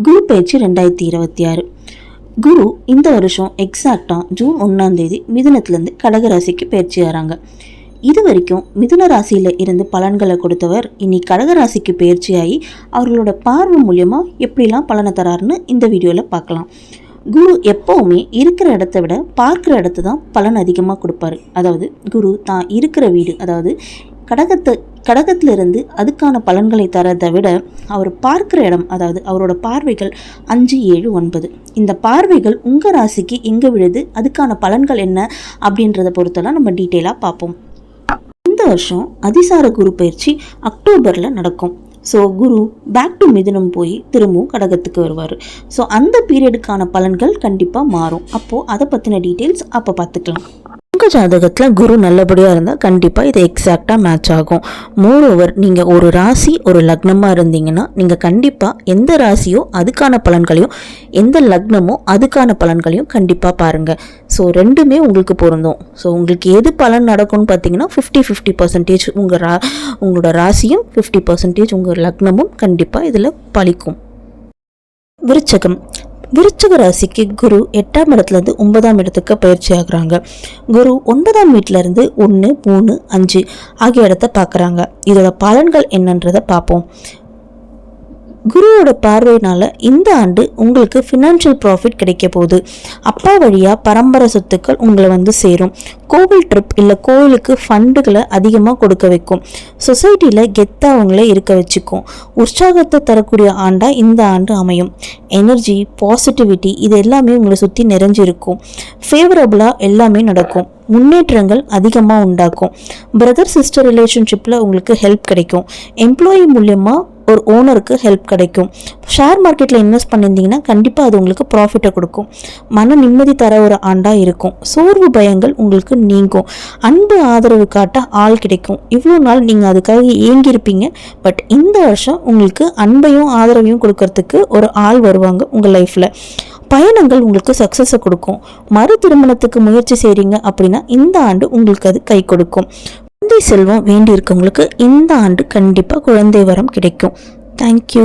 குரு பயிற்சி 2026. குரு இந்த வருஷம் எக்ஸாக்டாக ஜூன் 1 மிதுனத்திலேருந்து கடகராசிக்கு பயிற்சி ஆகிறாங்க. இது வரைக்கும் மிதுன ராசியில் இருந்து பலன்களை கொடுத்தவர் இனி கடகராசிக்கு பயிற்சியாகி அவர்களோட பார்வை மூலியமாக எப்படிலாம் பலனை தராருன்னு இந்த வீடியோவில் பார்க்கலாம். குரு எப்போவுமே இருக்கிற இடத்த விட பார்க்குற இடத்த தான் பலன் அதிகமாக கொடுப்பாரு. அதாவது குரு தான் இருக்கிற வீடு, அதாவது கடகத்திலிருந்து அதுக்கான பலன்களை தரதை விட அவர் பார்க்குற இடம், அதாவது அவரோட பார்வைகள் 5, 7, 9 இந்த பார்வைகள் உங்கள் ராசிக்கு எங்கே விழுது, அதுக்கான பலன்கள் என்ன அப்படின்றத பொறுத்தெல்லாம் நம்ம டீட்டெயிலாக பார்ப்போம். இந்த வருஷம் அதிசார குரு பயிற்சி அக்டோபரில் நடக்கும். ஸோ குரு பேக் டு மிதுனம் போய் திரும்பவும் கடகத்துக்கு வருவார். ஸோ அந்த பீரியடுக்கான பலன்கள் கண்டிப்பாக மாறும். அப்போது அதை பற்றின டீட்டெயில்ஸ் அப்போ பார்த்துக்கலாம். உங்கள் ஜாதகத்தில் குரு நல்லபடியாக இருந்தால் கண்டிப்பாக இது எக்ஸாக்டாக மேட்ச் ஆகும். மோரோவர் நீங்கள் ஒரு ராசி ஒரு லக்னமாக இருந்தீங்கன்னா நீங்கள் கண்டிப்பாக எந்த ராசியோ அதுக்கான பலன்களையும், எந்த லக்னமோ அதுக்கான பலன்களையும் கண்டிப்பாக பாருங்கள். ஸோ ரெண்டுமே உங்களுக்கு பொருந்தும். ஸோ உங்களுக்கு எது பலன் நடக்கும்னு பார்த்தீங்கன்னா 50-50% உங்களோட ராசியும் 50% உங்கள் லக்னமும் கண்டிப்பாக இதில் பலிக்கும். விருச்சக ராசிக்கு குரு 8ஆம் இடத்துலேருந்து 9ஆம் இடத்துக்கு பயிற்சி ஆகுறாங்க. குரு 9ஆம் வீட்டிலேருந்து 1, 3, 5 ஆகிய இடத்த பார்க்குறாங்க. இதோட பலன்கள் என்னன்றதை பார்ப்போம். குருவோட பார்வையினால் இந்த ஆண்டு உங்களுக்கு ஃபினான்ஷியல் ப்ராஃபிட் கிடைக்க போகுது. அப்பா வழியாக பரம்பரை சொத்துக்கள் உங்களை வந்து சேரும். கோவில் ட்ரிப் இல்லை கோவிலுக்கு ஃபண்டுகளை அதிகமாக கொடுக்க வைக்கும். சொசைட்டியில் கெத்தாக அவங்கள இருக்க வச்சுக்கும். உற்சாகத்தை தரக்கூடிய ஆண்டாக இந்த ஆண்டு அமையும். எனர்ஜி, பாசிட்டிவிட்டி இது எல்லாமே உங்களை சுற்றி நிறைஞ்சிருக்கும். ஃபேவரபுளாக எல்லாமே நடக்கும். முன்னேற்றங்கள் அதிகமாக உண்டாக்கும். பிரதர் சிஸ்டர் ரிலேஷன்ஷிப்பில் உங்களுக்கு ஹெல்ப் கிடைக்கும். எம்ப்ளாயி மூலியமாக ஒரு ஓனருக்கு ஹெல்ப் கிடைக்கும். ஷேர் மார்க்கெட்டில் இன்வெஸ்ட் பண்ணியிருந்தீங்கன்னா கண்டிப்பாக அது உங்களுக்கு ப்ராஃபிட்டை கொடுக்கும். மன நிம்மதி தர ஒரு ஆண்டாக இருக்கும். சோர்வு பயங்கள் உங்களுக்கு நீங்கும். அன்பு ஆதரவு காட்ட ஆள் கிடைக்கும். இவ்வளோ நாள் நீங்கள் அதுக்காக ஏங்கியிருப்பீங்க. பட் இந்த வருஷம் உங்களுக்கு அன்பையும் ஆதரவையும் கொடுக்கறதுக்கு ஒரு ஆள் வருவாங்க உங்கள் லைஃப்பில். பயணங்கள் உங்களுக்கு சக்ஸஸை கொடுக்கும். மறு திருமணத்துக்கு முயற்சி செய்கிறீங்க அப்படின்னா இந்த ஆண்டு உங்களுக்கு அது கை கொடுக்கும். குழந்தை செல்வம் வேண்டி இருக்கவங்களுக்கு இந்த ஆண்டு கண்டிப்பாக குழந்தை வரம் கிடைக்கும். தேங்க்யூ.